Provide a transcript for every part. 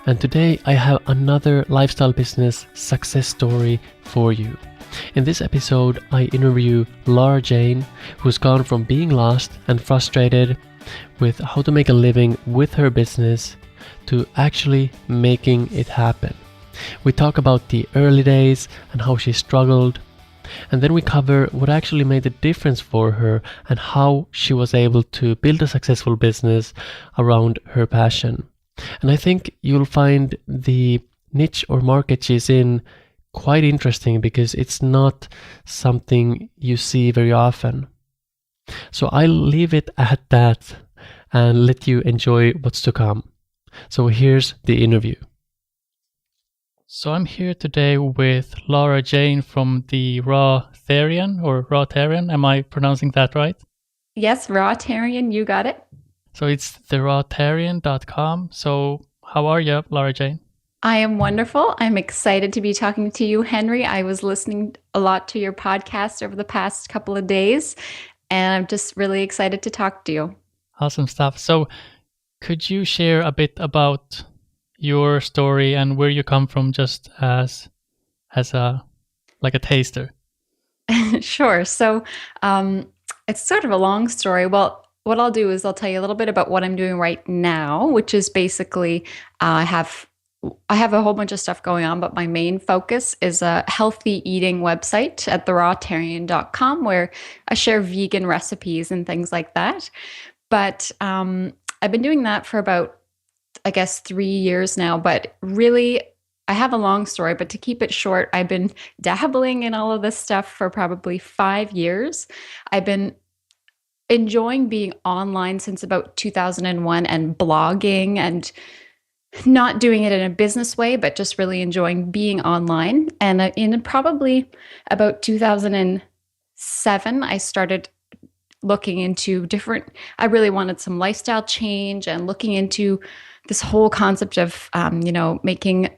and today I have another lifestyle business success story for you. In this episode, I interview Laura Jane, who's gone from being lost and frustrated with how to make a living with her business to actually making it happen. We talk about the early days and how she struggled, and then we cover what actually made the difference for her and how she was able to build a successful business around her passion. And I think you'll find the niche or market she's in quite interesting because it's not something you see very often. So I'll leave it at that and let you enjoy what's to come. So here's the interview. So I'm here today with Laura Jane from the Rawtarian or Rawtarian. Am I pronouncing that right? Yes, Rawtarian, you got it. So it's therawtarian.com. So how are you, Laura Jane? I am wonderful. I'm excited to be talking to you, Henry. I was listening a lot to your podcast over the past couple of days, and I'm just really excited to talk to you. Awesome stuff. So could you share a bit about your story and where you come from, just as a taster? Sure. So it's sort of a long story. Well, what I'll do is I'll tell you a little bit about what I'm doing right now, which is basically I have a whole bunch of stuff going on, but my main focus is a healthy eating website at therawtarian.com where I share vegan recipes and things like that. But I've been doing that for about, I guess, 3 years now, but really I have a long story, but to keep it short, I've been dabbling in all of this stuff for probably 5 years. I've been enjoying being online since about 2001 and blogging and not doing it in a business way, but just really enjoying being online. And in probably about 2007, I started looking into I really wanted some lifestyle change and looking into this whole concept of, making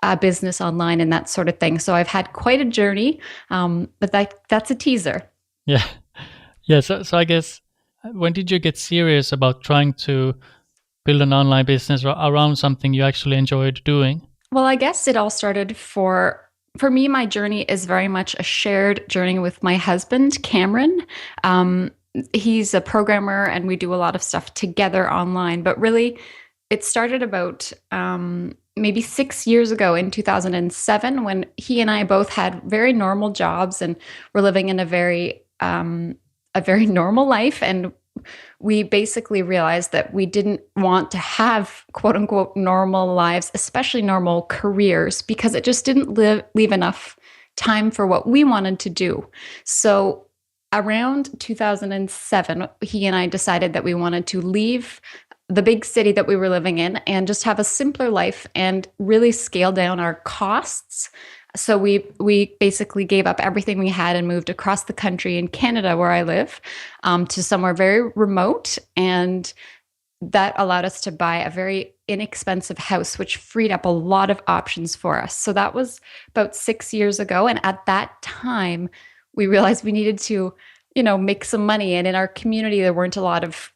a business online and that sort of thing. So I've had quite a journey, but that's a teaser. Yeah. Yeah. So I guess, when did you get serious about trying to build an online business around something you actually enjoyed doing? Well, I guess it all started for me. My journey is very much a shared journey with my husband, Cameron. He's a programmer and we do a lot of stuff together online, but really it started about maybe 6 years ago in 2007 when he and I both had very normal jobs and were living in a very normal life. And we basically realized that we didn't want to have quote unquote normal lives, especially normal careers, because it just didn't leave enough time for what we wanted to do. So around 2007, he and I decided that we wanted to leave the big city that we were living in and just have a simpler life and really scale down our costs. So we basically gave up everything we had and moved across the country in Canada, where I live, to somewhere very remote. And that allowed us to buy a very inexpensive house, which freed up a lot of options for us. So that was about 6 years ago. And at that time, we realized we needed to, make some money. And in our community, there weren't a lot of,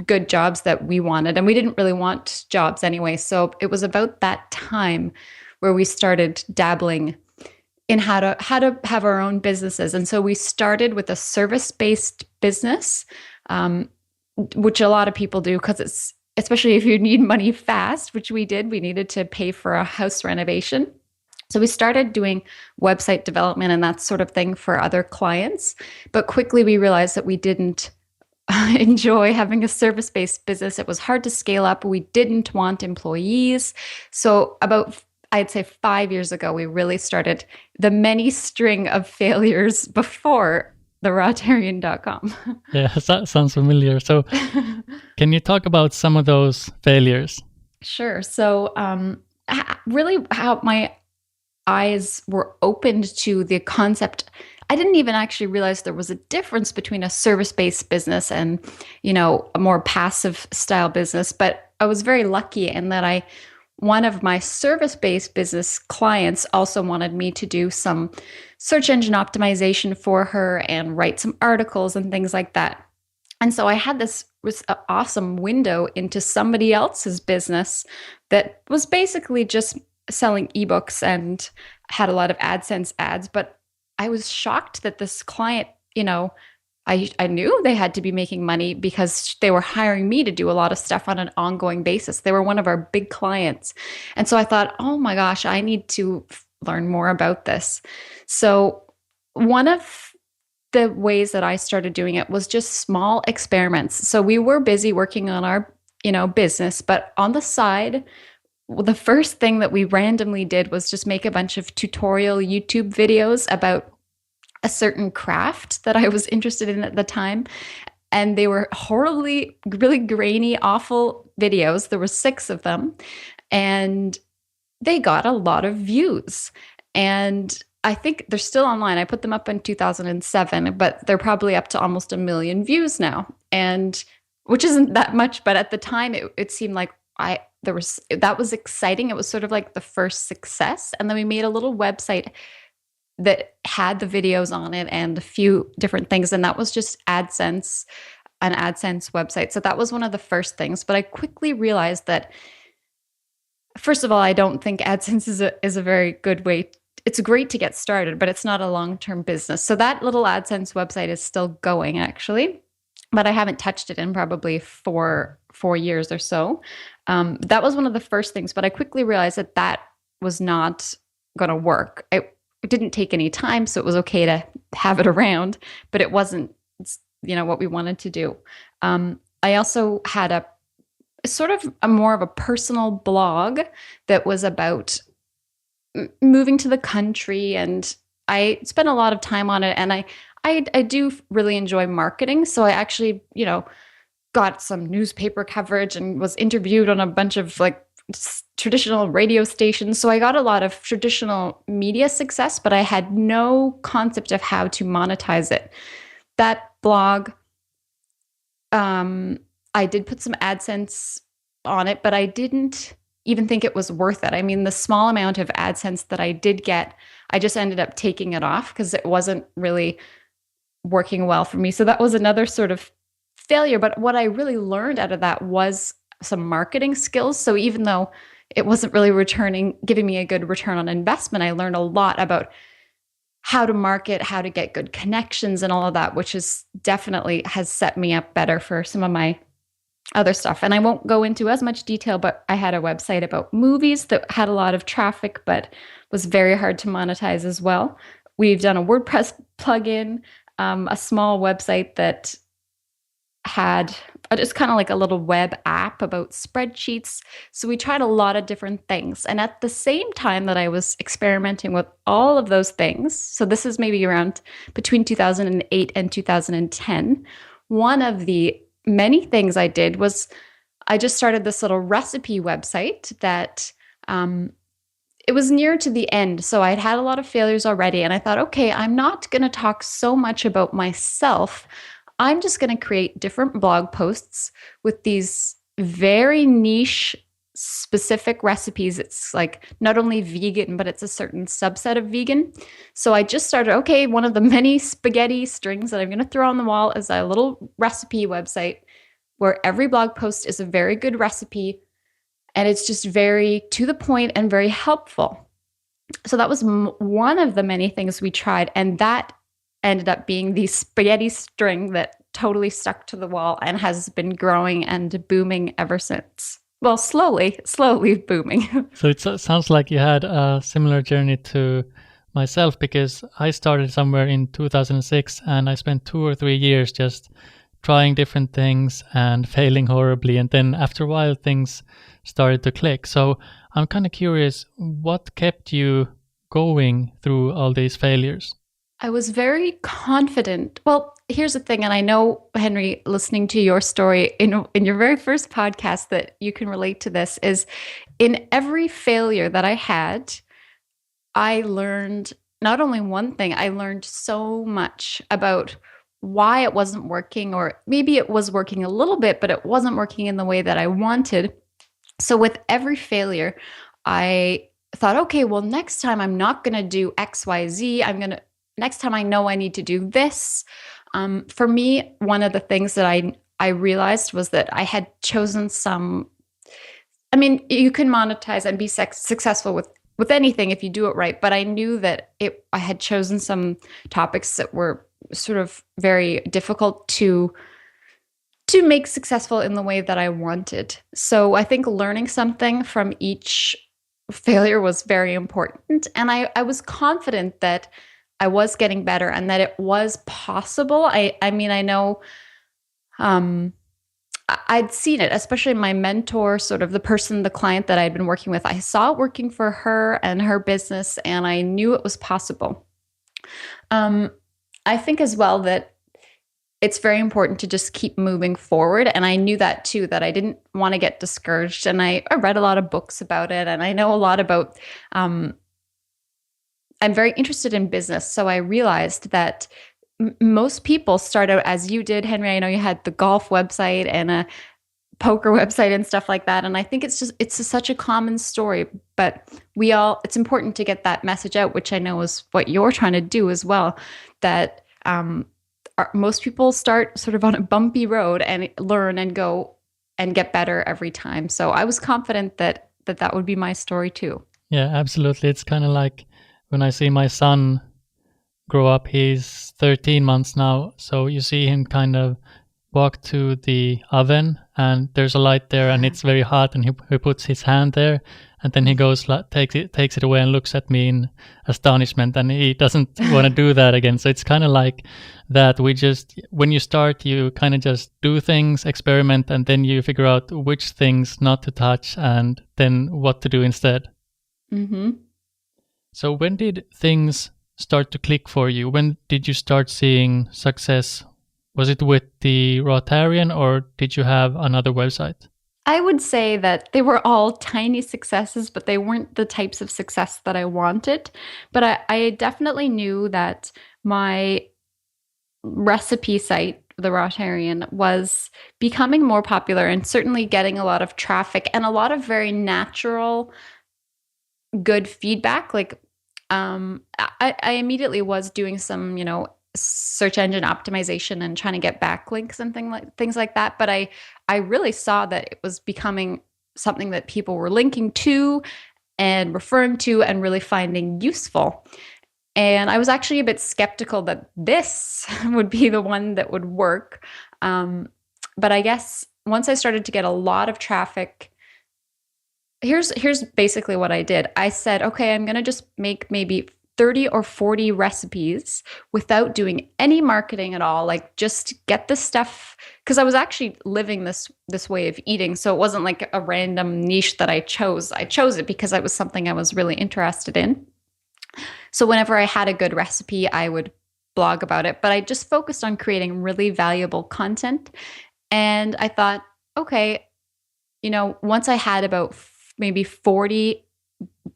good jobs that we wanted. And we didn't really want jobs anyway. So it was about that time where we started dabbling in how to have our own businesses. And so we started with a service-based business, which a lot of people do because it's, especially if you need money fast, which we did, we needed to pay for a house renovation. So we started doing website development and that sort of thing for other clients. But quickly we realized that we didn't enjoy having a service-based business. It was hard to scale up. We didn't want employees. So about, I'd say 5 years ago, we really started the many string of failures before therawtarian.com. Yeah, that sounds familiar. So can you talk about some of those failures? Sure. So really how my eyes were opened to the concept. I didn't even actually realize there was a difference between a service-based business and, a more passive style business. But I was very lucky in that one of my service-based business clients also wanted me to do some search engine optimization for her and write some articles and things like that. And so I had this was an awesome window into somebody else's business that was basically just selling ebooks and had a lot of AdSense ads. But I was shocked that this client, I knew they had to be making money because they were hiring me to do a lot of stuff on an ongoing basis. They were one of our big clients. And so I thought, oh my gosh, I need to learn more about this. So one of the ways that I started doing it was just small experiments. So we were busy working on our, business, but on the side, the first thing that we randomly did was just make a bunch of tutorial YouTube videos about a certain craft that I was interested in at the time. And they were horribly, really grainy, awful videos. There were 6 of them. And they got a lot of views. And I think they're still online. I put them up in 2007, but they're probably up to almost 1 million views now. And which isn't that much, but at the time it seemed like that was exciting. It was sort of like the first success. And then we made a little website that had the videos on it and a few different things. And that was just AdSense, an AdSense website. So that was one of the first things. But I quickly realized that, first of all, I don't think AdSense is a very good way. It's great to get started, but it's not a long-term business. So that little AdSense website is still going, actually, but I haven't touched it in probably 4 years or so. That was one of the first things, but I quickly realized that was not going to work. It didn't take any time, so it was okay to have it around, but it wasn't, what we wanted to do. I also had a sort of more of a personal blog that was about moving to the country, and I spent a lot of time on it, and I do really enjoy marketing. So I actually, got some newspaper coverage and was interviewed on a bunch of traditional radio stations. So I got a lot of traditional media success, but I had no concept of how to monetize it. That blog, I did put some AdSense on it, but I didn't even think it was worth it. I mean, the small amount of AdSense that I did get, I just ended up taking it off because it wasn't really working well for me. So that was another sort of failure. But what I really learned out of that was some marketing skills. So even though it wasn't really giving me a good return on investment, I learned a lot about how to market, how to get good connections and all of that, which is definitely has set me up better for some of my other stuff. And I won't go into as much detail, but I had a website about movies that had a lot of traffic, but was very hard to monetize as well. We've done a WordPress plugin, a small website that had just kind of like a little web app about spreadsheets. So we tried a lot of different things. And at the same time that I was experimenting with all of those things, so this is maybe around between 2008 and 2010, one of the many things I did was I just started this little recipe website that it was near to the end. So I'd had a lot of failures already. And I thought, okay, I'm not going to talk so much about myself. I'm just going to create different blog posts with these very niche specific recipes. It's like not only vegan, but it's a certain subset of vegan. So I just started, okay, one of the many spaghetti strings that I'm going to throw on the wall is a little recipe website where every blog post is a very good recipe. And it's just very to the point and very helpful. So that was one of the many things we tried. And that ended up being the spaghetti string that totally stuck to the wall and has been growing and booming ever since. Well, slowly booming. So it sounds like you had a similar journey to myself, because I started somewhere in 2006 and I spent 2 or 3 years just trying different things and failing horribly. And then after a while, things started to click. So I'm kind of curious, what kept you going through all these failures? I was very confident. Well, here's the thing, and I know, Henry, listening to your story in your very first podcast that you can relate to this, is in every failure that I had, I learned not only one thing, I learned so much about why it wasn't working, or maybe it was working a little bit, but it wasn't working in the way that I wanted. So with every failure, I thought, okay, well, next time I'm not going to do X, Y, Z. Next time I know I need to do this. For me, one of the things that I realized was that I had chosen some. I mean, you can monetize and be successful with anything if you do it right. But I knew that I had chosen some topics that were sort of very difficult to make successful in the way that I wanted. So I think learning something from each failure was very important. And I was confident that I was getting better and that it was possible. I mean, I know I'd seen it, especially my mentor, sort of the client that I'd been working with. I saw it working for her and her business, and I knew it was possible. I think as well that it's very important to just keep moving forward. And I knew that too, that I didn't want to get discouraged. And I read a lot of books about it, and I know a lot about, I'm very interested in business. So I realized that most people start out as you did, Henry. I know you had the golf website and a poker website and stuff like that. And I think it's such a common story, but it's important to get that message out, which I know is what you're trying to do as well, that most people start sort of on a bumpy road and learn and go and get better every time. So I was confident that would be my story too. Yeah, absolutely. It's kind of like when I see my son grow up. He's 13 months now, so you see him kind of walk to the oven and there's a light there and it's very hot, and he puts his hand there, and then he goes, takes it away and looks at me in astonishment, and he doesn't want to do that again. So it's kind of like that. When you start, you kind of just do things, experiment, and then you figure out which things not to touch and then what to do instead. Mm-hmm. So when did things start to click for you? When did you start seeing success? Was it with the Rotarian, or did you have another website? I would say that they were all tiny successes, but they weren't the types of success that I wanted. But I definitely knew that my recipe site, the Rotarian, was becoming more popular and certainly getting a lot of traffic and a lot of very natural, good feedback. Like, I immediately was doing some, search engine optimization and trying to get backlinks and things like that. But I really saw that it was becoming something that people were linking to and referring to and really finding useful. And I was actually a bit skeptical that this would be the one that would work. But I guess once I started to get a lot of traffic, here's basically what I did. I said, okay, I'm going to just make maybe 30 or 40 recipes without doing any marketing at all. Like, just get the stuff, because I was actually living this way of eating. So it wasn't like a random niche that I chose. I chose it because it was something I was really interested in. So whenever I had a good recipe, I would blog about it. But I just focused on creating really valuable content. And I thought, okay, once I had about maybe 40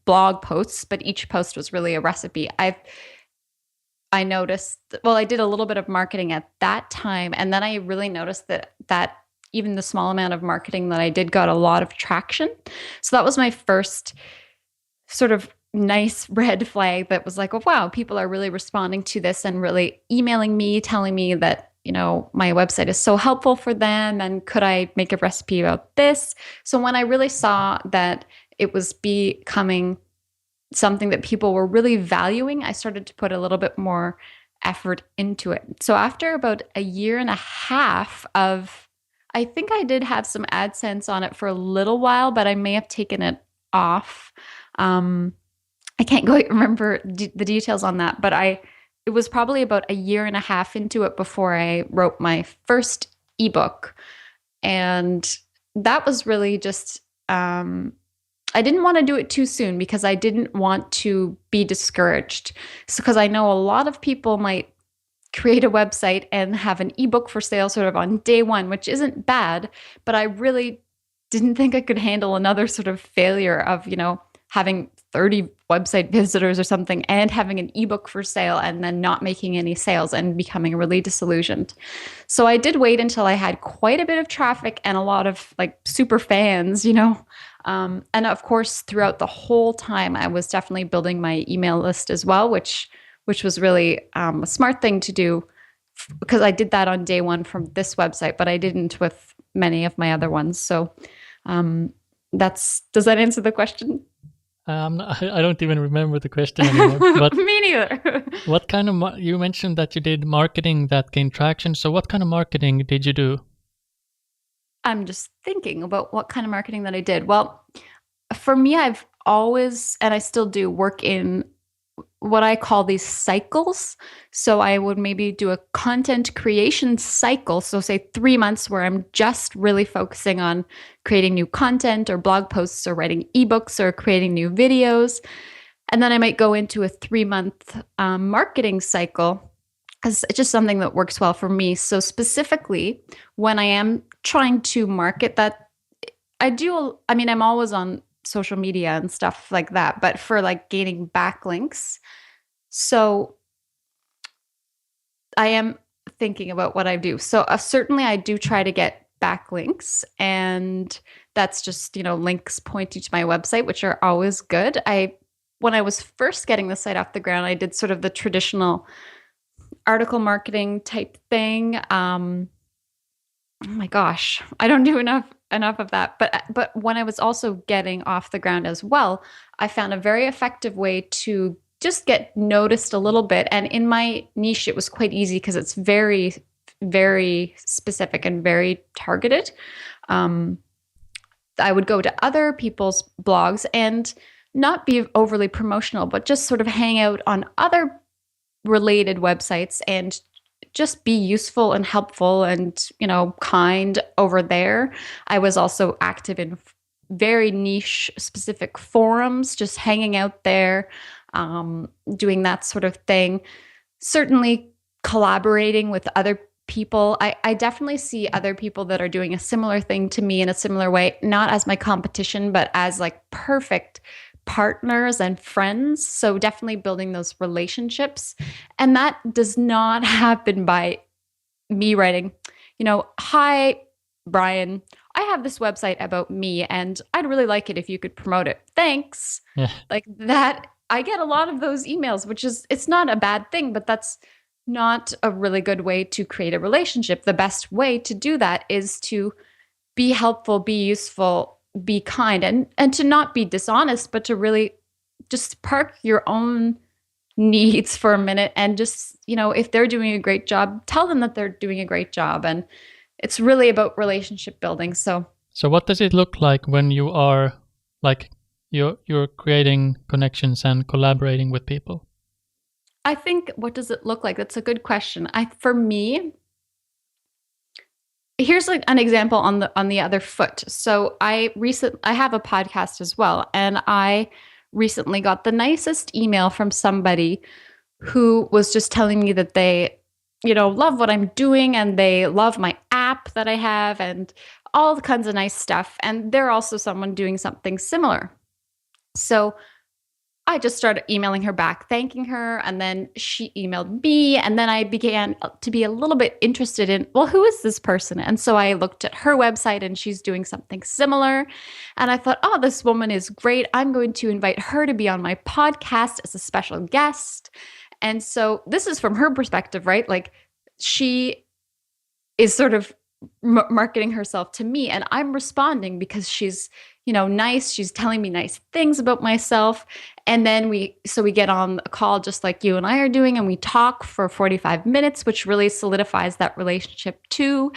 blog posts, but each post was really a recipe, I noticed, I did a little bit of marketing at that time. And then I really noticed that even the small amount of marketing that I did got a lot of traction. So that was my first sort of nice red flag that was like, oh, wow, people are really responding to this and really emailing me, telling me that, my website is so helpful for them. And could I make a recipe about this? So when I really saw that it was becoming something that people were really valuing, I started to put a little bit more effort into it. So after about a year and a half I think I did have some AdSense on it for a little while, but I may have taken it off. I can't quite remember the details on that, but it was probably about a year and a half into it before I wrote my first ebook. And that was really just, I didn't want to do it too soon because I didn't want to be discouraged. So, because I know a lot of people might create a website and have an ebook for sale sort of on day one, which isn't bad, but I really didn't think I could handle another sort of failure of, having 30 website visitors or something and having an ebook for sale and then not making any sales and becoming really disillusioned. So I did wait until I had quite a bit of traffic and a lot of like super fans, and of course, throughout the whole time, I was definitely building my email list as well, which was really a smart thing to do because I did that on day one from this website, but I didn't with many of my other ones. So does that answer the question? I don't even remember the question anymore. But me neither. What kind of you mentioned that you did marketing that gained traction. So what kind of marketing did you do? I'm just thinking about what kind of marketing that I did. Well, for me, I've always, and I still do, work in what I call these cycles. So I would maybe do a content creation cycle. So say 3 months where I'm just really focusing on creating new content or blog posts or writing ebooks or creating new videos. And then I might go into a 3-month marketing cycle. It's just something that works well for me. So specifically, when I am trying to market that, I'm always on social media and stuff like that, but for like gaining backlinks. So I am thinking about what I do. So certainly I do try to get backlinks, and that's just, links pointing to my website, which are always good. When I was first getting the site off the ground, I did sort of the traditional article marketing type thing. Oh my gosh, I don't do enough of that. But when I was also getting off the ground as well, I found a very effective way to just get noticed a little bit. And in my niche, it was quite easy because it's very, very specific and very targeted. I would go to other people's blogs and not be overly promotional, but just sort of hang out on other related websites and just be useful and helpful and, kind over there. I was also active in very niche specific forums, just hanging out there, doing that sort of thing. Certainly collaborating with other people. I definitely see other people that are doing a similar thing to me in a similar way, not as my competition, but as like perfect partners and friends. So definitely building those relationships. And that does not happen by me writing, hi, Brian, I have this website about me and I'd really like it if you could promote it. Thanks. Yeah. Like that. I get a lot of those emails, it's not a bad thing, but that's not a really good way to create a relationship. The best way to do that is to be helpful, be useful, be kind, and to not be dishonest, but to really just park your own needs for a minute and just, if they're doing a great job, tell them that they're doing a great job. And it's really about relationship building. So what does it look like when you are like you're creating connections and collaborating with people? I think, what does it look like? That's a good question. For me, here's like an example on the other foot. So I have a podcast as well, and I recently got the nicest email from somebody who was just telling me that they, love what I'm doing and they love my app that I have and all the kinds of nice stuff. And they're also someone doing something similar. So I just started emailing her back, thanking her, and then she emailed me, and then I began to be a little bit interested in, well, who is this person? And so I looked at her website, and she's doing something similar, and I thought, oh, this woman is great. I'm going to invite her to be on my podcast as a special guest. And so this is from her perspective, right? Like she is sort of marketing herself to me, and I'm responding because she's nice. She's telling me nice things about myself. And then we get on a call just like you and I are doing, and we talk for 45 minutes, which really solidifies that relationship too.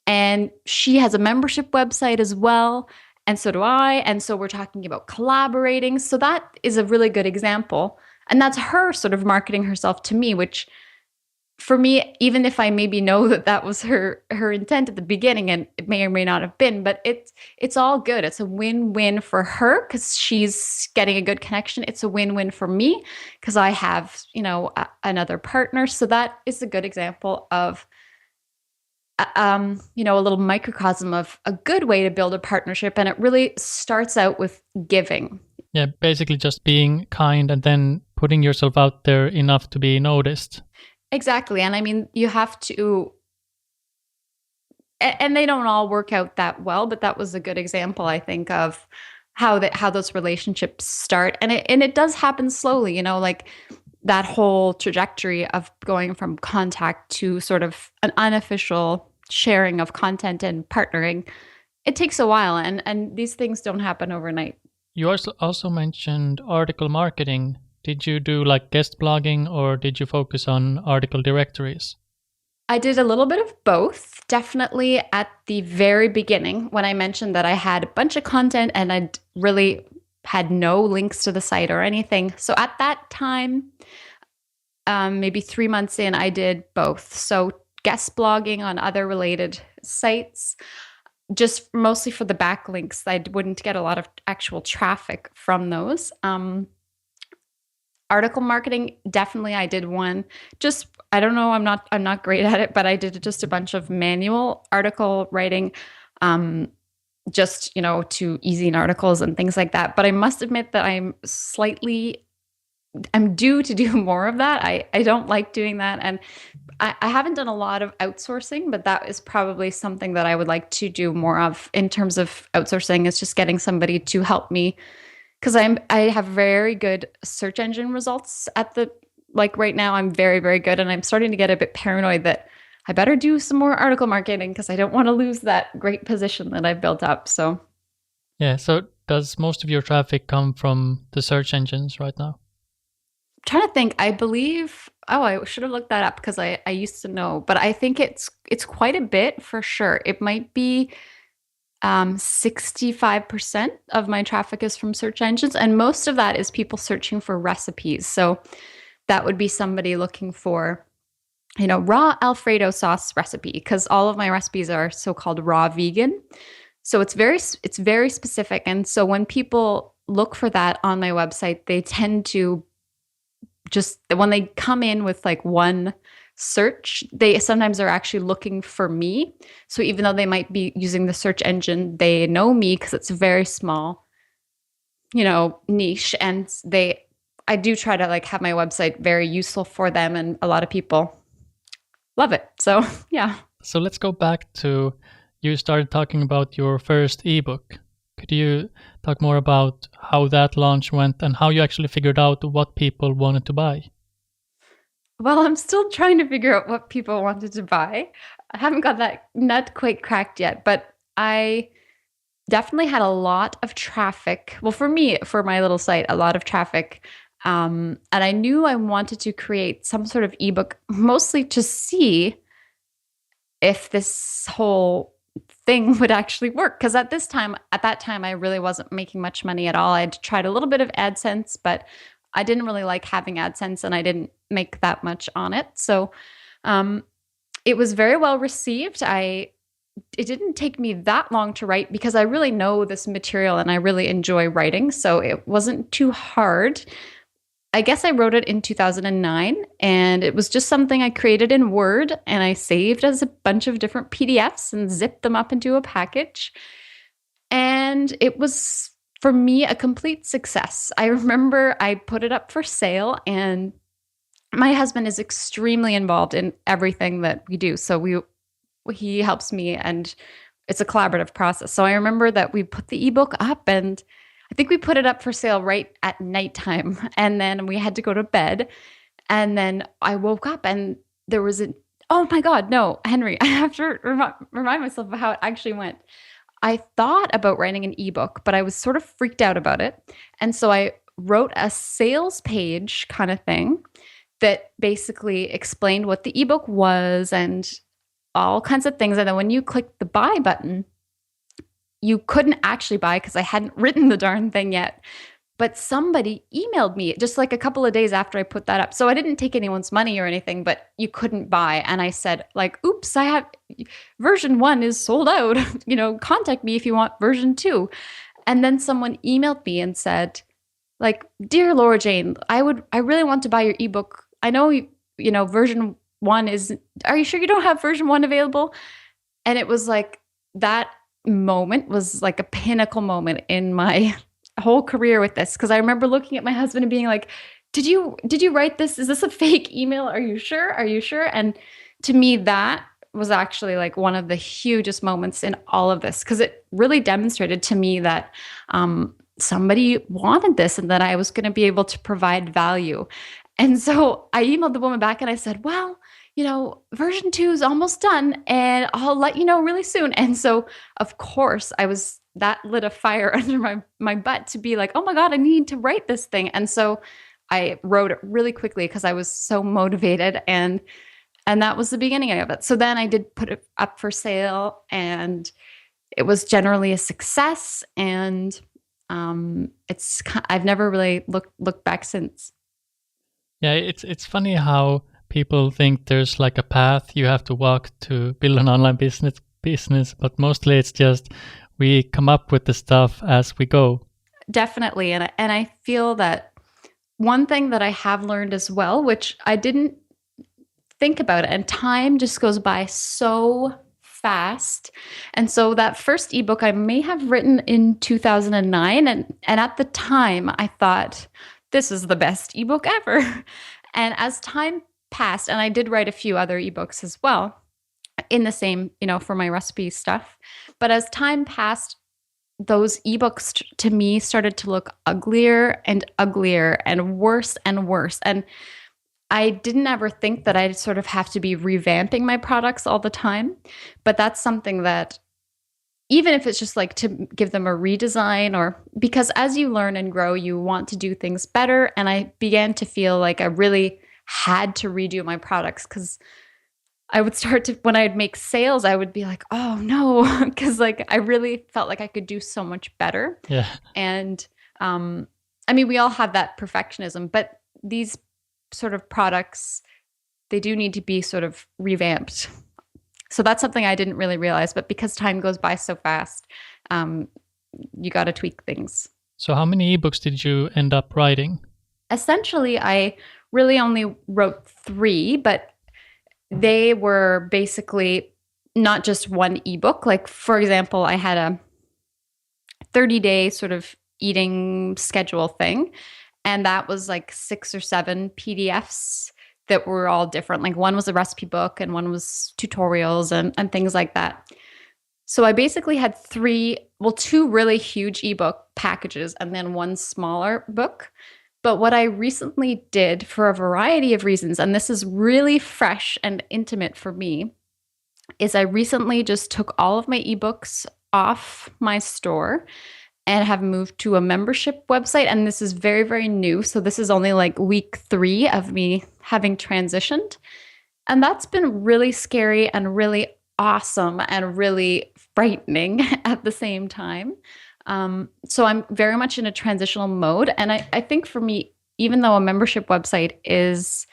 And she has a membership website as well. And so do I. And so we're talking about collaborating. So that is a really good example. And that's her sort of marketing herself to me, which for me, even if I maybe know that was her intent at the beginning, and it may or may not have been, but it's all good. It's a win-win for her because she's getting a good connection. It's a win-win for me because I have, another partner. So that is a good example of, a little microcosm of a good way to build a partnership. And it really starts out with giving. Yeah, basically just being kind and then putting yourself out there enough to be noticed. Exactly. And I mean, you have to, and they don't all work out that well, but that was a good example, I think, of how those relationships start. And it does happen slowly, like that whole trajectory of going from contact to sort of an unofficial sharing of content and partnering, it takes a while, and these things don't happen overnight. You also mentioned article marketing. Did you do like guest blogging, or did you focus on article directories? I did a little bit of both. Definitely at the very beginning, when I mentioned that I had a bunch of content and I'd really had no links to the site or anything. So at that time, maybe 3 months in, I did both. So guest blogging on other related sites, just mostly for the backlinks. I wouldn't get a lot of actual traffic from those. Article marketing, definitely I did one. Just, I don't know, I'm not great at it, but I did just a bunch of manual article writing, just, to ezine articles and things like that. But I must admit that I'm due to do more of that. I don't like doing that. And I haven't done a lot of outsourcing, but that is probably something that I would like to do more of in terms of outsourcing, is just getting somebody to help me. Because I have very good search engine results right now. I'm very, very good. And I'm starting to get a bit paranoid that I better do some more article marketing, because I don't want to lose that great position that I've built up. So, yeah. So does most of your traffic come from the search engines right now? I'm trying to think. I believe, I should have looked that up because I used to know, but I think it's quite a bit for sure. It might be 65% of my traffic is from search engines, and most of that is people searching for recipes. So that would be somebody looking for, raw Alfredo sauce recipe, because all of my recipes are so-called raw vegan. So it's very specific. And so when people look for that on my website, they tend to just, when they come in with like one search, they sometimes are actually looking for me. So even though they might be using the search engine, they know me because it's a very small, niche. And I do try to like have my website very useful for them, and a lot of people love it. So yeah. So let's go back to, you started talking about your first ebook. Could you talk more about how that launch went and how you actually figured out what people wanted to buy? Well, I'm still trying to figure out what people wanted to buy. I haven't got that nut quite cracked yet, but I definitely had a lot of traffic. Well, for me, for my little site, a lot of traffic. And I knew I wanted to create some sort of ebook, mostly to see if this whole thing would actually work. Because at that time, I really wasn't making much money at all. I'd tried a little bit of AdSense, but I didn't really like having AdSense, and I didn't make that much on it. So it was very well received. It didn't take me that long to write because I really know this material and I really enjoy writing. So it wasn't too hard. I guess I wrote it in 2009, and it was just something I created in Word, and I saved as a bunch of different PDFs and zipped them up into a package. And it was, for me, a complete success. I remember I put it up for sale, and my husband is extremely involved in everything that we do. So he helps me, and it's a collaborative process. So I remember that we put the ebook up, and I think we put it up for sale right at nighttime, and then we had to go to bed. And then I woke up, and there was oh my God, no, Henry, I have to remind myself of how it actually went. I thought about writing an ebook, but I was sort of freaked out about it. And so I wrote a sales page kind of thing that basically explained what the ebook was and all kinds of things. And then when you click the buy button, you couldn't actually buy because I hadn't written the darn thing yet. But somebody emailed me just like a couple of days after I put that up. So I didn't take anyone's money or anything, but you couldn't buy. And I said, like, oops, version 1 is sold out. Contact me if you want version 2. And then someone emailed me and said, like, dear Laura Jane, I really want to buy your ebook. I know, version 1 are you sure you don't have version 1 available? And it was like, that moment was like a pinnacle moment in my whole career with this, because I remember looking at my husband and being like, did you write this? Is this a fake email? Are you sure? And to me, that was actually like one of the hugest moments in all of this, because it really demonstrated to me that somebody wanted this and that I was going to be able to provide value. And so I emailed the woman back and I said, well, version 2 is almost done and I'll let you know really soon. And so, of course, that lit a fire under my butt to be like, oh my God, I need to write this thing. And so I wrote it really quickly because I was so motivated, and that was the beginning of it. So then I did put it up for sale, and it was generally a success. And I've never really looked back since. Yeah, it's funny how people think there's like a path you have to walk to build an online business, but mostly it's just we come up with the stuff as we go. Definitely. And I feel that one thing that I have learned as well, which I didn't think about it, and time just goes by so fast. And so that first ebook I may have written in 2009. And at the time I thought, this is the best ebook ever. And as time passed, and I did write a few other ebooks as well in the same, for my recipe stuff. But as time passed, those ebooks to me started to look uglier and uglier and worse and worse. And I didn't ever think that I'd sort of have to be revamping my products all the time. But that's something that, even if it's just like to give them a redesign, or because as you learn and grow, you want to do things better. And I began to feel like I really had to redo my products, because I would start to, when I'd make sales, I would be like, oh no, because like I really felt like I could do so much better. Yeah. And I mean, we all have that perfectionism, but these sort of products, they do need to be sort of revamped. So that's something I didn't really realize, but because time goes by so fast, you got to tweak things. So how many ebooks did you end up writing? Essentially, I really only wrote 3, but they were basically not just one ebook. Like, for example, I had a 30-day sort of eating schedule thing, and that was like 6 or 7 PDFs that were all different. Like one was a recipe book and one was tutorials and things like that. So I basically had 2 really huge ebook packages and then 1 smaller book. But what I recently did, for a variety of reasons, and this is really fresh and intimate for me, is I recently just took all of my ebooks off my store and have moved to a membership website. And this is very, very new. So this is only like week 3 of me having transitioned. And that's been really scary and really awesome and really frightening at the same time. So I'm very much in a transitional mode. And I think for me, even though a membership website is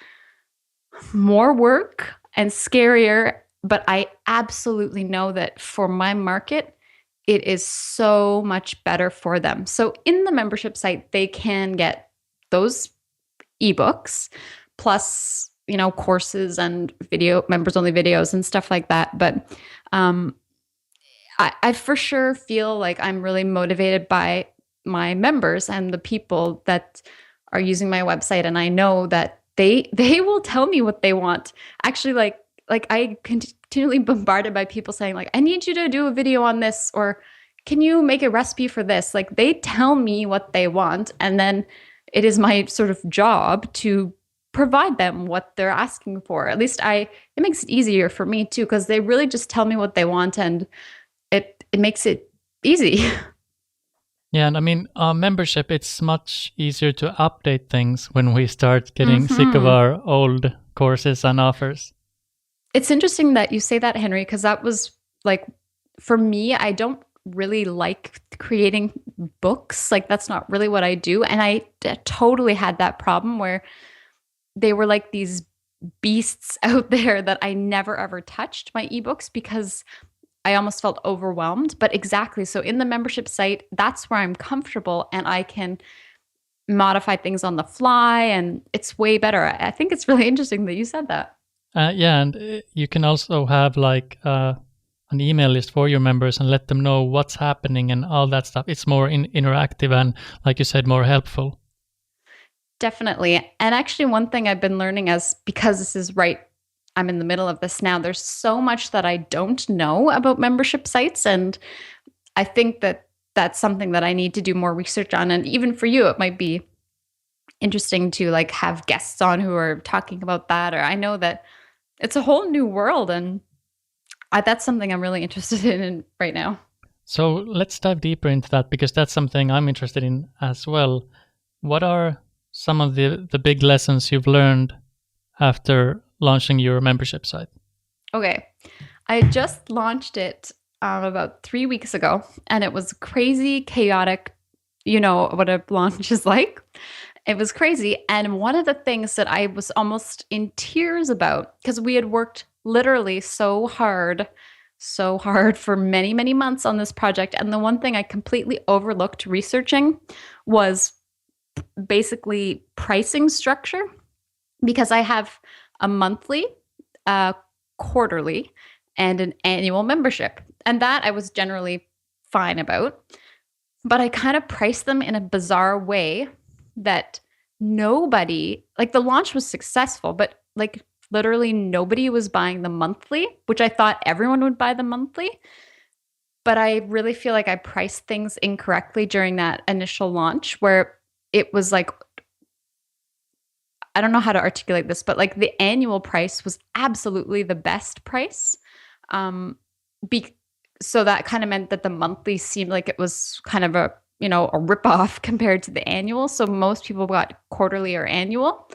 more work and scarier, but I absolutely know that for my market, it is so much better for them. So in the membership site, they can get those ebooks plus, courses and members only videos and stuff like that. But I for sure feel like I'm really motivated by my members and the people that are using my website. And I know that they will tell me what they want. Actually, like I continually bombarded by people saying like, I need you to do a video on this, or can you make a recipe for this? Like they tell me what they want. And then it is my sort of job to provide them what they're asking for. At least it makes it easier for me too, because they really just tell me what they want, and it makes it easy. Yeah, and I mean, our membership, it's much easier to update things when we start getting sick of our old courses and offers. It's interesting that you say that, Henry, because that was like, for me, I don't really like creating books. Like that's not really what I do. And I totally had that problem where they were like these beasts out there that I never ever touched, my ebooks, because I almost felt overwhelmed. But exactly. So in the membership site, that's where I'm comfortable and I can modify things on the fly, and it's way better. I think it's really interesting that you said that. Yeah, and you can also have like an email list for your members and let them know what's happening and all that stuff. It's more interactive and, like you said, more helpful. Definitely. And actually, one thing I've been learning because this is I'm in the middle of this now, there's so much that I don't know about membership sites. And I think that that's something that I need to do more research on. And even for you, it might be interesting to like have guests on who are talking about that. Or I know that it's a whole new world, and that's something I'm really interested in right now. So let's dive deeper into that, because that's something I'm interested in as well. What are some of the big lessons you've learned after launching your membership site? Okay. I just launched it about 3 weeks ago, and it was crazy, chaotic. You know what a launch is like. It was crazy. And one of the things that I was almost in tears about, because we had worked literally so hard for many, many months on this project. And the one thing I completely overlooked researching was basically pricing structure, because I have a monthly, quarterly, and an annual membership. And that I was generally fine about. But I kind of priced them in a bizarre way that nobody, like the launch was successful, but like literally nobody was buying the monthly, which I thought everyone would buy the monthly. But I really feel like I priced things incorrectly during that initial launch, where it was like, I don't know how to articulate this, but like the annual price was absolutely the best price. So that kind of meant that the monthly seemed like it was kind of a ripoff compared to the annual. So most people got quarterly or annual.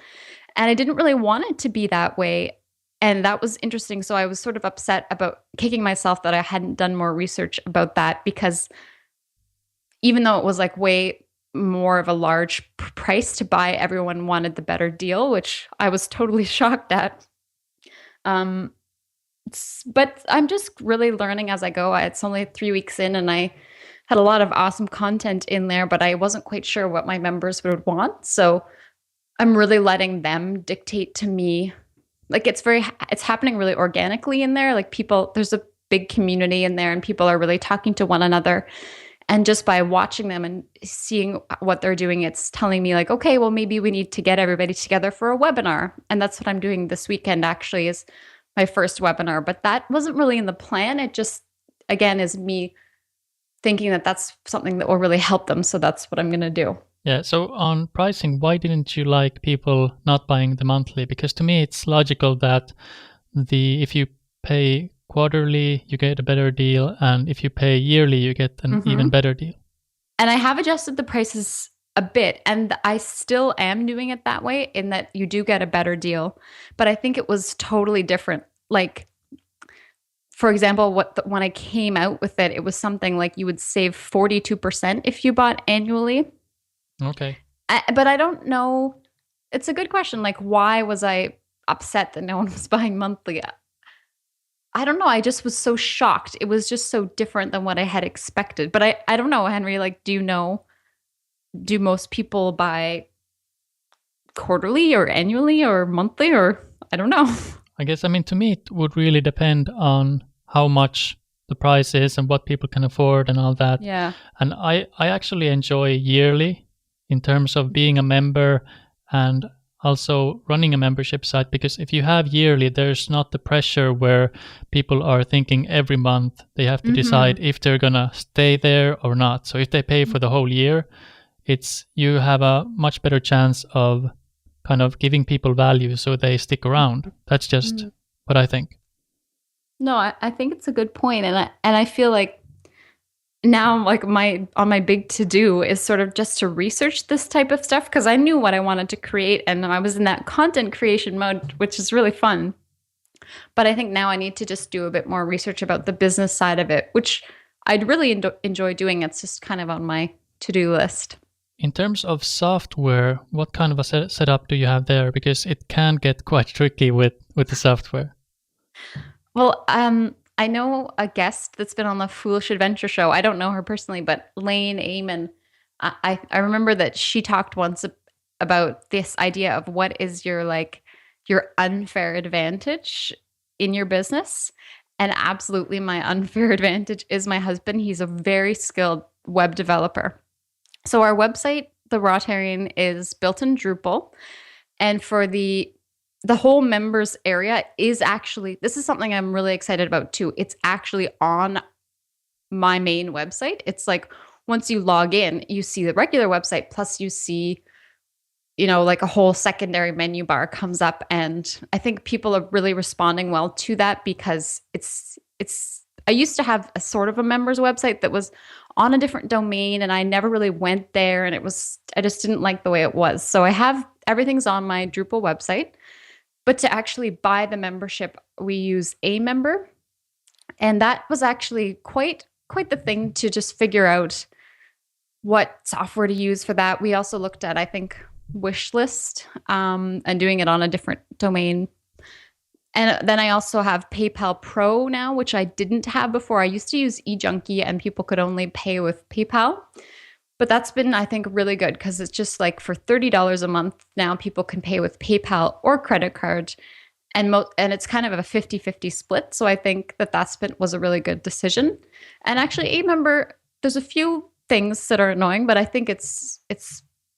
And I didn't really want it to be that way. And that was interesting. So I was sort of upset about kicking myself that I hadn't done more research about that, because even though it was like way more of a large price to buy, everyone wanted the better deal, which I was totally shocked at. But I'm just really learning as I go. It's only 3 weeks in, and I had a lot of awesome content in there, but I wasn't quite sure what my members would want. So I'm really letting them dictate to me. Like it's happening really organically in there. Like there's a big community in there, and people are really talking to one another. And just by watching them and seeing what they're doing, it's telling me like, okay, well, maybe we need to get everybody together for a webinar. And that's what I'm doing this weekend, actually, is my first webinar. But that wasn't really in the plan. It just, again, is me thinking that that's something that will really help them. So that's what I'm going to do. Yeah. So on pricing, why didn't you like people not buying the monthly? Because to me, it's logical that if you pay quarterly, you get a better deal. And if you pay yearly, you get an even better deal. And I have adjusted the prices a bit, and I still am doing it that way, in that you do get a better deal. But I think it was totally different. Like, for example, when I came out with it, it was something like you would save 42% if you bought annually. Okay. But I don't know. It's a good question. Like, why was I upset that no one was buying monthly? I don't know. I just was so shocked. It was just so different than what I had expected. But I don't know, Henry, like, do most people buy quarterly or annually or monthly, or I don't know. I guess, to me, it would really depend on how much the price is and what people can afford and all that. Yeah. And I actually enjoy yearly in terms of being a member and also running a membership site, because if you have yearly, there's not the pressure where people are thinking every month they have to decide if they're going to stay there or not. So if they pay for the whole year, you have a much better chance of kind of giving people value so they stick around. That's just what I think. No, I think it's a good point. And I feel like now, like my big to-do is sort of just to research this type of stuff, because I knew what I wanted to create, and I was in that content creation mode, which is really fun. But I think now I need to just do a bit more research about the business side of it, which I'd really enjoy doing. It's just kind of on my to-do list. In terms of software, what kind of a setup do you have there? Because it can get quite tricky with the software. Well, I know a guest that's been on the Foolish Adventure show. I don't know her personally, but Lane Eamon, I remember that she talked once about this idea of what is your unfair advantage in your business. And absolutely my unfair advantage is my husband. He's a very skilled web developer. So our website, The Rawtarian, is built in Drupal. And for the whole members area is actually, this is something I'm really excited about too. It's actually on my main website. It's like once you log in, you see the regular website, plus you see, like a whole secondary menu bar comes up. And I think people are really responding well to that, because I used to have a sort of a members website that was on a different domain, and I never really went there, and I just didn't like the way it was. So everything's on my Drupal website, but to actually buy the membership, we use Amember. And that was actually quite the thing to just figure out what software to use for that. We also looked at, I think, Wishlist, and doing it on a different domain. And then I also have PayPal Pro now, which I didn't have before. I used to use eJunkie, and people could only pay with PayPal. But that's been, I think, really good, because it's just like for $30 a month now, people can pay with PayPal or credit card. And it's kind of a 50-50 split. So I think that was a really good decision. And actually, Amember, there's a few things that are annoying, but I think it's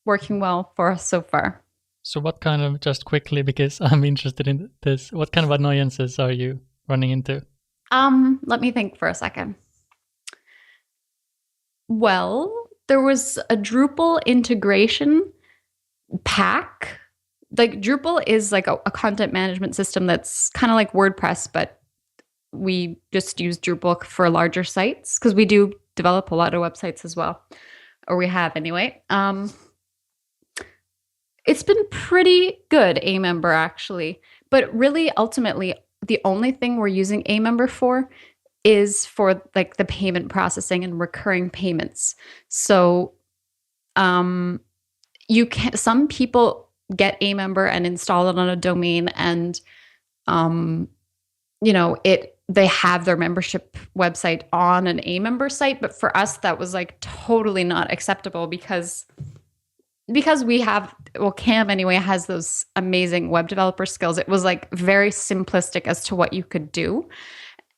working well for us so far. So what kind of, just quickly, because I'm interested in this, what kind of annoyances are you running into? Let me think for a second. Well, there was a Drupal integration pack. Like, Drupal is like a content management system that's kind of like WordPress, but we just use Drupal for larger sites, because we do develop a lot of websites as well, or we have anyway. It's been pretty good, Amember, actually. But really, ultimately, the only thing we're using Amember for is for like the payment processing and recurring payments. So some people get Amember and install it on a domain, and they have their membership website on an Amember site. But for us, that was like totally not acceptable, because we have, Cam anyway has those amazing web developer skills. It was like very simplistic as to what you could do,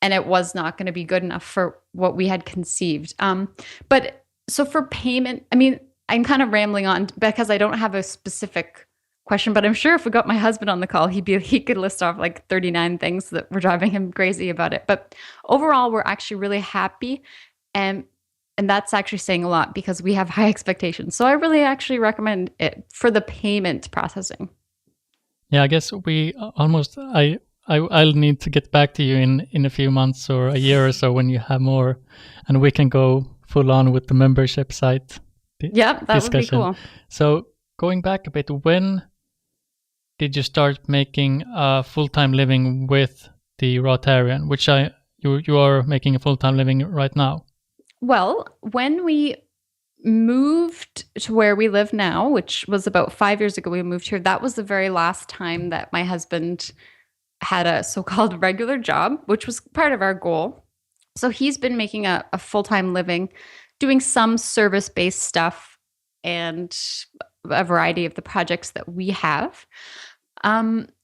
and it was not going to be good enough for what we had conceived. But so for payment, I mean, I'm kind of rambling on because I don't have a specific question, but I'm sure if we got my husband on the call, he could list off like 39 things that were driving him crazy about it. But overall, we're actually really happy. And that's actually saying a lot, because we have high expectations. So I really actually recommend it for the payment processing. Yeah, I guess I'll need to get back to you in a few months or a year or so when you have more, and we can go full on with the membership site. Yeah, that discussion. Would be cool. So going back a bit, when did you start making a full-time living with the Rotarian, which you are making a full-time living right now? Well, when we moved to where we live now, which was about 5 years ago, we moved here. That was the very last time that my husband had a so-called regular job, which was part of our goal. So he's been making a full-time living, doing some service-based stuff and a variety of the projects that we have.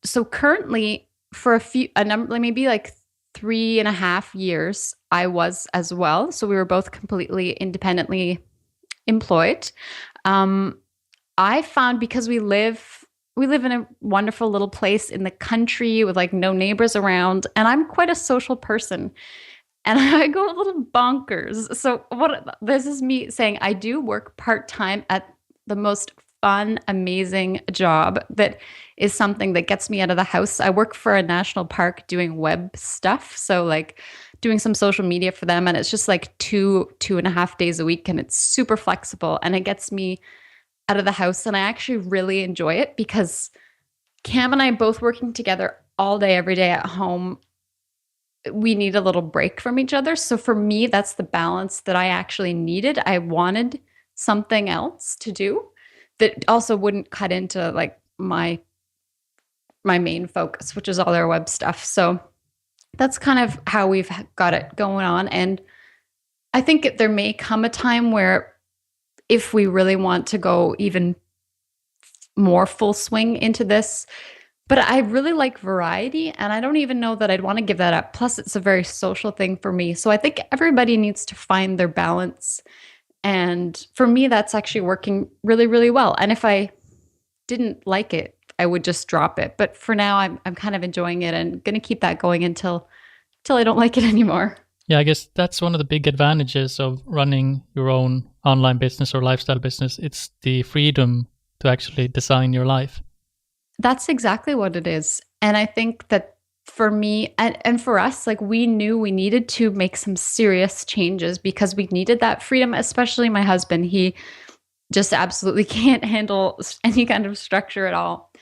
So currently, for maybe like 3.5 years, I was as well. So we were both completely independently employed. I found, because we live in a wonderful little place in the country with like no neighbors around, and I'm quite a social person, and I go a little bonkers. So this is me saying I do work part-time at the most fun, amazing job that is something that gets me out of the house. I work for a national park doing web stuff. So like doing some social media for them. And it's just like 2.5 days a week. And it's super flexible, and it gets me out of the house. And I actually really enjoy it, because Cam and I both working together all day, every day at home, we need a little break from each other. So for me, that's the balance that I actually needed. I wanted something else to do that also wouldn't cut into like my main focus, which is all our web stuff. So that's kind of how we've got it going on. And I think there may come a time where, if we really want to go even more full swing into this, but I really like variety, and I don't even know that I'd want to give that up. Plus, it's a very social thing for me. So I think everybody needs to find their balance. And for me, that's actually working really, really well. And if I didn't like it, I would just drop it. But for now, I'm kind of enjoying it and going to keep that going until I don't like it anymore. Yeah, I guess that's one of the big advantages of running your own online business or lifestyle business. It's the freedom to actually design your life. That's exactly what it is. And I think that for me and for us, like, we knew we needed to make some serious changes because we needed that freedom, especially my husband. He just absolutely can't handle any kind of structure at all.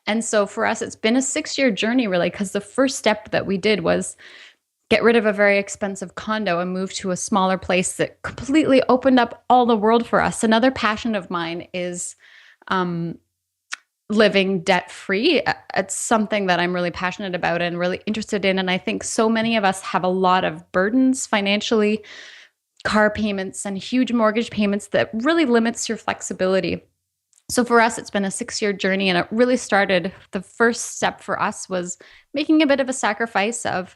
And so for us, it's been a 6-year journey, really, because the first step that we did was get rid of a very expensive condo and move to a smaller place that completely opened up all the world for us. Another passion of mine is living debt-free. It's something that I'm really passionate about and really interested in. And I think so many of us have a lot of burdens financially, car payments and huge mortgage payments that really limits your flexibility. So for us, it's been a 6-year journey, and it really started, the first step for us was making a bit of a sacrifice of,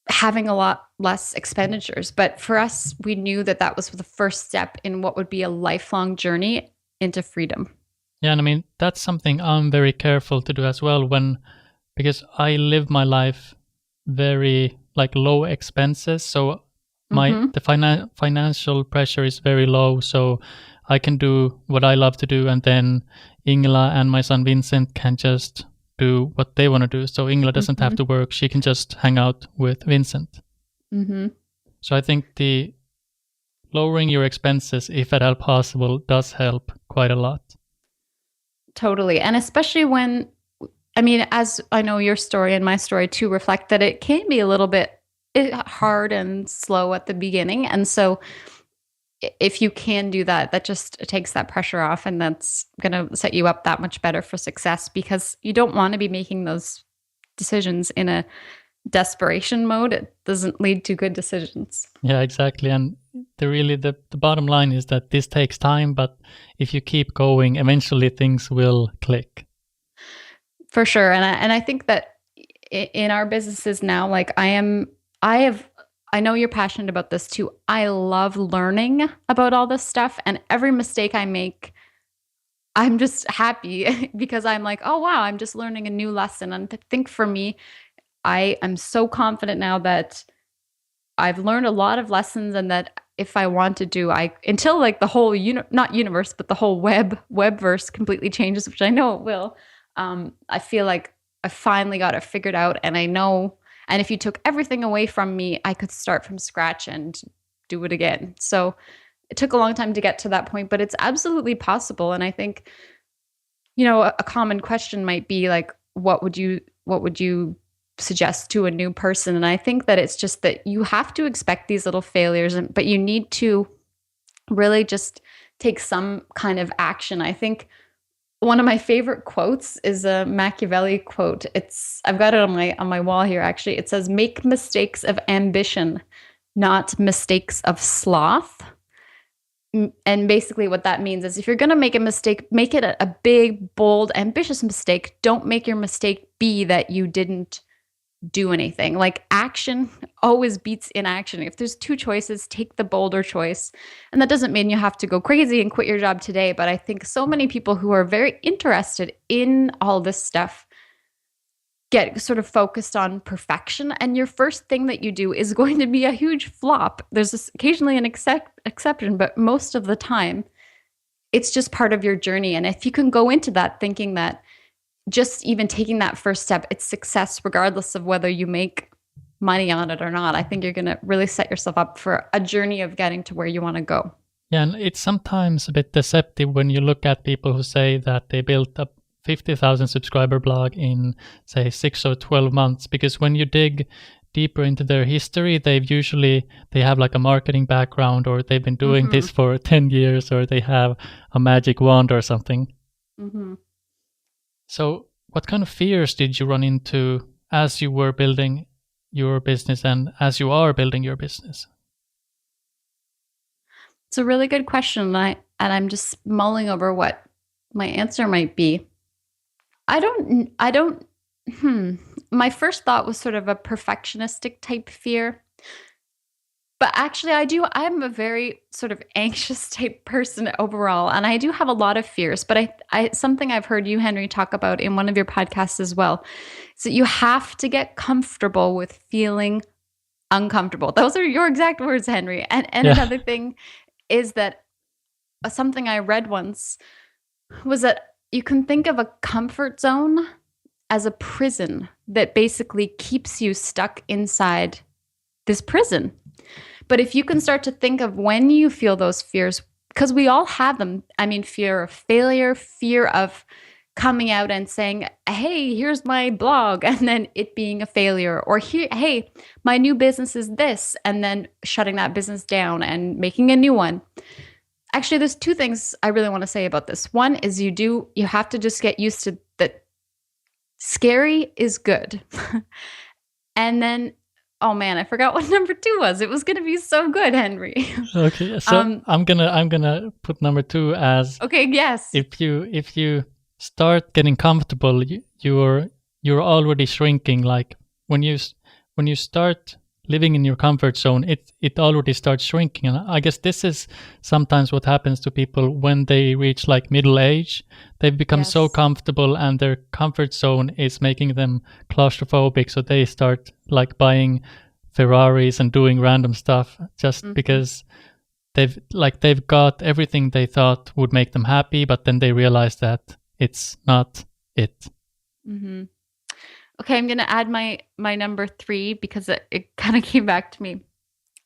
having a lot less expenditures. But for us, we knew that that was the first step in what would be a lifelong journey into freedom. Yeah, and I mean, that's something I'm very careful to do as well, because I live my life very low expenses. So the financial pressure is very low. So I can do what I love to do, and then Ingela and my son Vincent can just do what they want to do. So Ingela doesn't have to work. She can just hang out with Vincent. So I think the lowering your expenses, if at all possible, does help quite a lot. Totally. And especially when, as I know your story and my story too reflect that it can be a little bit hard and slow at the beginning. And so if you can do that, that just takes that pressure off, and that's going to set you up that much better for success, because you don't want to be making those decisions in a desperation mode. It doesn't lead to good decisions. Yeah, exactly. And the bottom line is that this takes time, but if you keep going, eventually things will click. For sure. And I think that in our businesses now, I know you're passionate about this too. I love learning about all this stuff, and every mistake I make, I'm just happy because I'm like, oh wow, I'm just learning a new lesson. And I think for me, I am so confident now that I've learned a lot of lessons, and that if I want to do, until the whole not universe, but the whole webverse completely changes, which I know it will. I feel like I finally got it figured out, and I know. And if you took everything away from me, I could start from scratch and do it again. So it took a long time to get to that point, but it's absolutely possible. And I think, a common question might be what would you suggest to a new person? And I think that it's just that you have to expect these little failures, but you need to really just take some kind of action. I think one of my favorite quotes is a Machiavelli quote. I've got it on my wall here, actually. It says, "Make mistakes of ambition, not mistakes of sloth." And basically what that means is, if you're going to make a mistake, make it a big, bold, ambitious mistake. Don't make your mistake be that you didn't do anything. Action always beats inaction. If there's two choices, take the bolder choice. And that doesn't mean you have to go crazy and quit your job today, but I think so many people who are very interested in all this stuff get sort of focused on perfection, and your first thing that you do is going to be a huge flop. There's occasionally an exception, but most of the time it's just part of your journey. And if you can go into that thinking that just even taking that first step, it's success regardless of whether you make money on it or not, I think you're going to really set yourself up for a journey of getting to where you want to go. Yeah, and it's sometimes a bit deceptive when you look at people who say that they built a 50,000 subscriber blog in, say, 6 or 12 months, because when you dig deeper into their history, they have a marketing background, or they've been doing this for 10 years, or they have a magic wand or something. So what kind of fears did you run into as you were building your business and as you are building your business? It's a really good question. And I'm just mulling over what my answer might be. My first thought was sort of a perfectionistic type fear. But actually, I'm a very sort of anxious type person overall, and I do have a lot of fears. But something I've heard you, Henry, talk about in one of your podcasts as well, is that you have to get comfortable with feeling uncomfortable. Those are your exact words, Henry. And Yeah. another thing is that something I read once was that you can think of a comfort zone as a prison that basically keeps you stuck inside this prison. But if you can start to think of when you feel those fears, because we all have them. I mean, fear of failure, fear of coming out and saying, hey, here's my blog, and then it being a failure, or here, hey, my new business is this, and then shutting that business down and making a new one. Actually, there's two things I really want to say about this. One is you have to just get used to that scary is good. And then, oh man, I forgot what number 2 was. It was going to be so good, Henry. Okay, so I'm gonna put number 2 as okay. Yes. If you start getting comfortable, you're already shrinking. Like when you start living in your comfort zone, it already starts shrinking. And I guess this is sometimes what happens to people when they reach like middle age. They've become so comfortable, and their comfort zone is making them claustrophobic. So they start like buying Ferraris and doing random stuff just because they've got everything they thought would make them happy, but then they realize that it's not it. Mm-hmm. Okay, I'm going to add my number 3 because it kind of came back to me.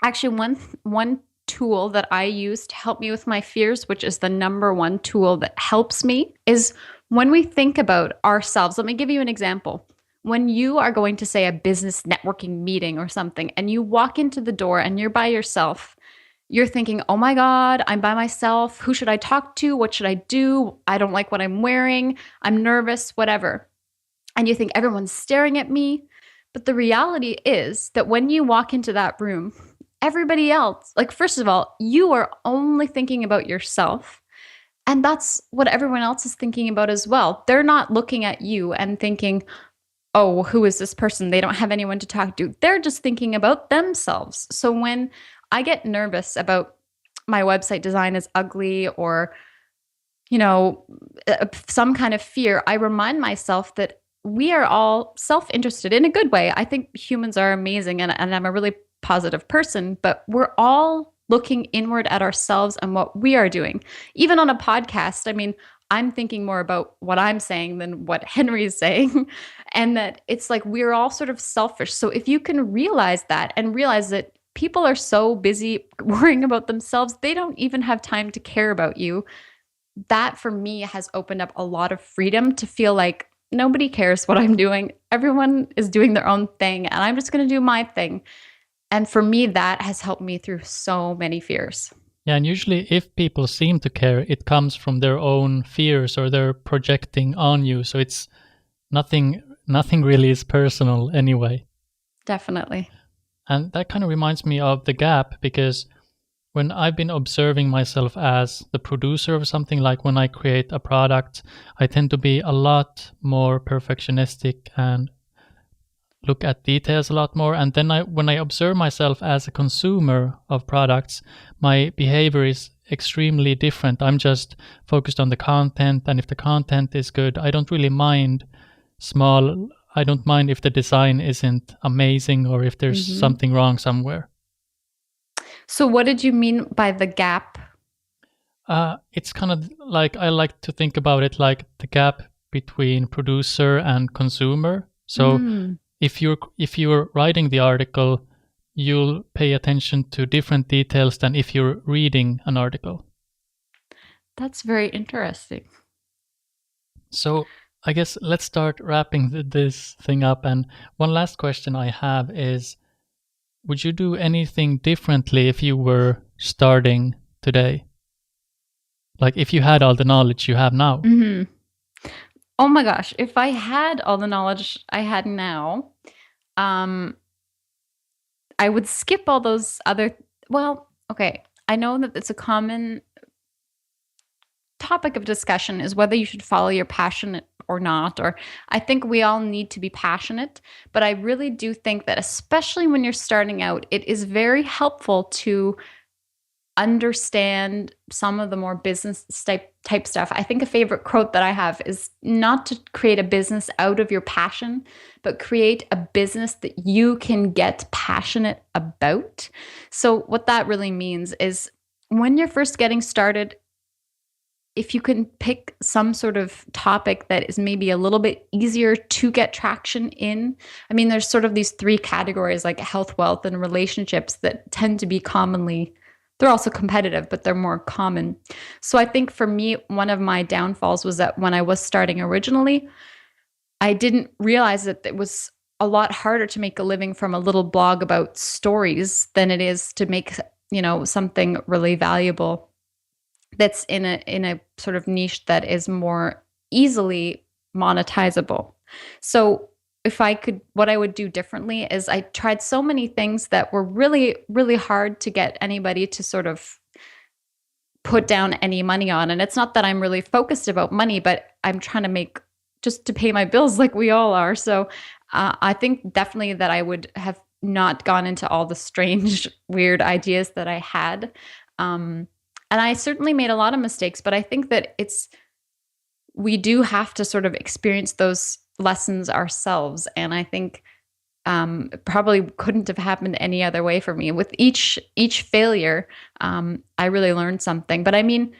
Actually, one tool that I use to help me with my fears, which is the number 1 tool that helps me, is when we think about ourselves. Let me give you an example. When you are going to, say, a business networking meeting or something, and you walk into the door and you're by yourself, you're thinking, oh my God, I'm by myself. Who should I talk to? What should I do? I don't like what I'm wearing. I'm nervous, whatever. And you think everyone's staring at me. But the reality is that when you walk into that room, everybody else, like, first of all, you are only thinking about yourself. And that's what everyone else is thinking about as well. They're not looking at you and thinking, oh, who is this person? They don't have anyone to talk to. They're just thinking about themselves. So when I get nervous about my website design is ugly, or, some kind of fear, I remind myself that we are all self-interested in a good way. I think humans are amazing, and I'm a really positive person, but we're all looking inward at ourselves and what we are doing. Even on a podcast, I mean, I'm thinking more about what I'm saying than what Henry is saying. And that it's like we're all sort of selfish. So if you can realize that, and realize that people are so busy worrying about themselves, they don't even have time to care about you. That for me has opened up a lot of freedom to feel like nobody cares what I'm doing. Everyone is doing their own thing, and I'm just going to do my thing. And for me, that has helped me through so many fears. Yeah, and usually if people seem to care, it comes from their own fears, or they're projecting on you. So it's nothing really is personal anyway. Definitely. And that kind of reminds me of The Gap, because when I've been observing myself as the producer of something, like when I create a product, I tend to be a lot more perfectionistic and look at details a lot more. And then when I observe myself as a consumer of products, my behavior is extremely different. I'm just focused on the content, and if the content is good, I don't really mind I don't mind if the design isn't amazing, or if there's something wrong somewhere. So what did you mean by the gap? It's kind of like, I like to think about it like the gap between producer and consumer. So if you're writing the article, you'll pay attention to different details than if you're reading an article. That's very interesting. So I guess let's start wrapping this thing up. And one last question I have is, would you do anything differently if you were starting today? Like if you had all the knowledge you have now? Mm-hmm. Oh my gosh, if I had all the knowledge I had now, I would skip all those other, okay. I know that it's a common topic of discussion is whether you should follow your passion or not, or I think we all need to be passionate, but I really do think that especially when you're starting out, it is very helpful to understand some of the more business type stuff. I think a favorite quote that I have is not to create a business out of your passion, but create a business that you can get passionate about. So what that really means is when you're first getting started, if you can pick some sort of topic that is maybe a little bit easier to get traction in. I mean, there's sort of these three categories like health, wealth, and relationships that tend to be commonly, they're also competitive, but they're more common. So I think for me, one of my downfalls was that when I was starting originally, I didn't realize that it was a lot harder to make a living from a little blog about stories than it is to make, something really valuable that's in a sort of niche that is more easily monetizable. So what I would do differently is I tried so many things that were really, really hard to get anybody to sort of put down any money on. And it's not that I'm really focused about money, but I'm trying to make just to pay my bills like we all are. So I think definitely that I would have not gone into all the strange, weird ideas that I had. And I certainly made a lot of mistakes, but I think that we do have to sort of experience those lessons ourselves. And I think it probably couldn't have happened any other way for me. With each failure, I really learned something. But I mean,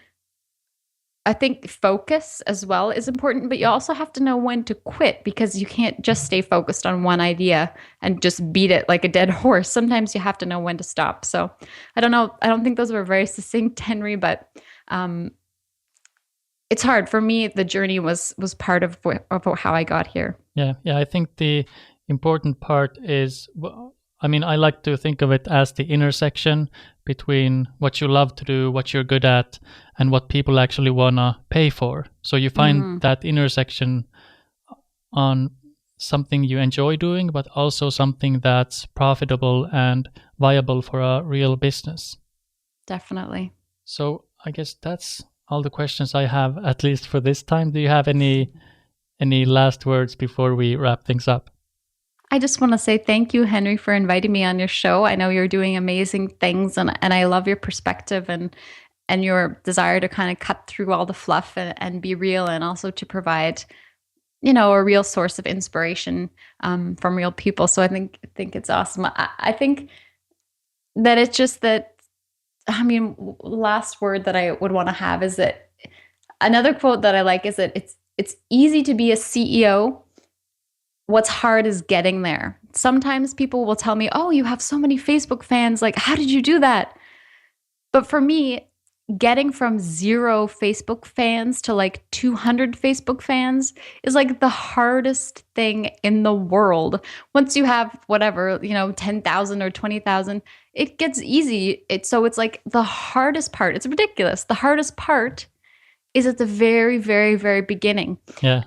I think focus as well is important, but you also have to know when to quit, because you can't just stay focused on one idea and just beat it like a dead horse. Sometimes you have to know when to stop. So I don't know. I don't think those were very succinct, Henry, but it's hard for me. The journey was part of how I got here. Yeah. I think the important part is, I like to think of it as the intersection between what you love to do, what you're good at, and what people actually want to pay for. So you find that intersection on something you enjoy doing, but also something that's profitable and viable for a real business. Definitely. So I guess that's all the questions I have, at least for this time. Do you have any last words before we wrap things up? I just want to say thank you, Henry, for inviting me on your show. I know you're doing amazing things, and I love your perspective and your desire to kind of cut through all the fluff and be real, and also to provide, a real source of inspiration from real people. So I think it's awesome. I think that it's just that, last word that I would want to have is that another quote that I like is that it's easy to be a CEO. What's hard is getting there. Sometimes people will tell me, oh, you have so many Facebook fans. Like, how did you do that? But for me, getting from 0 Facebook fans to like 200 Facebook fans is like the hardest thing in the world. Once you have whatever, 10,000 or 20,000, it gets easy. So it's like the hardest part. It's ridiculous. The hardest part is at the very, very, very beginning. Yeah.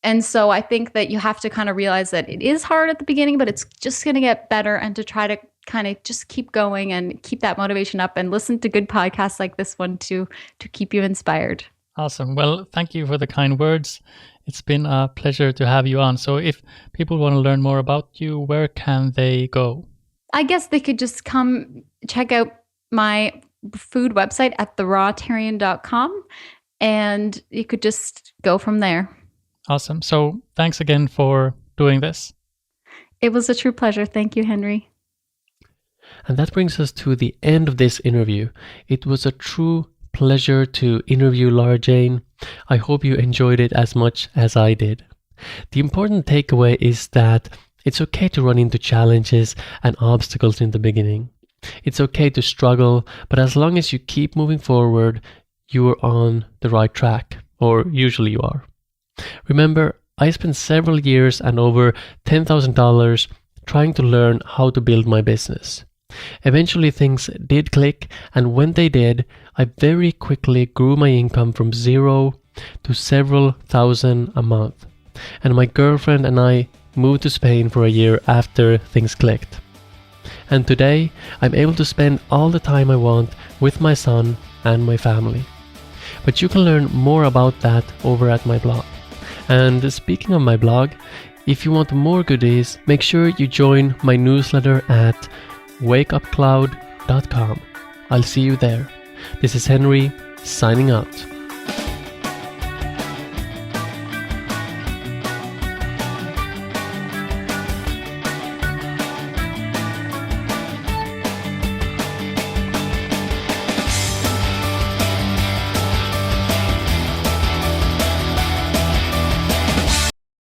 And so I think that you have to kind of realize that it is hard at the beginning, but it's just going to get better, and to try to kind of just keep going and keep that motivation up, and listen to good podcasts like this one to keep you inspired. Awesome. Well, thank you for the kind words. It's been a pleasure to have you on. So if people want to learn more about you, where can they go? I guess they could just come check out my food website at therawtarian.com, and you could just go from there. Awesome. So thanks again for doing this. It was a true pleasure. Thank you, Henry. And that brings us to the end of this interview. It was a true pleasure to interview Lara Jane. I hope you enjoyed it as much as I did. The important takeaway is that it's okay to run into challenges and obstacles in the beginning. It's okay to struggle, but as long as you keep moving forward, you are on the right track, or usually you are. Remember, I spent several years and over $10,000 trying to learn how to build my business. Eventually things did click, and when they did, I very quickly grew my income from 0 to several thousand a month. And my girlfriend and I moved to Spain for a year after things clicked. And today, I'm able to spend all the time I want with my son and my family. But you can learn more about that over at my blog. And speaking of my blog, if you want more goodies, make sure you join my newsletter at wakeupcloud.com. I'll see you there. This is Henry, signing out.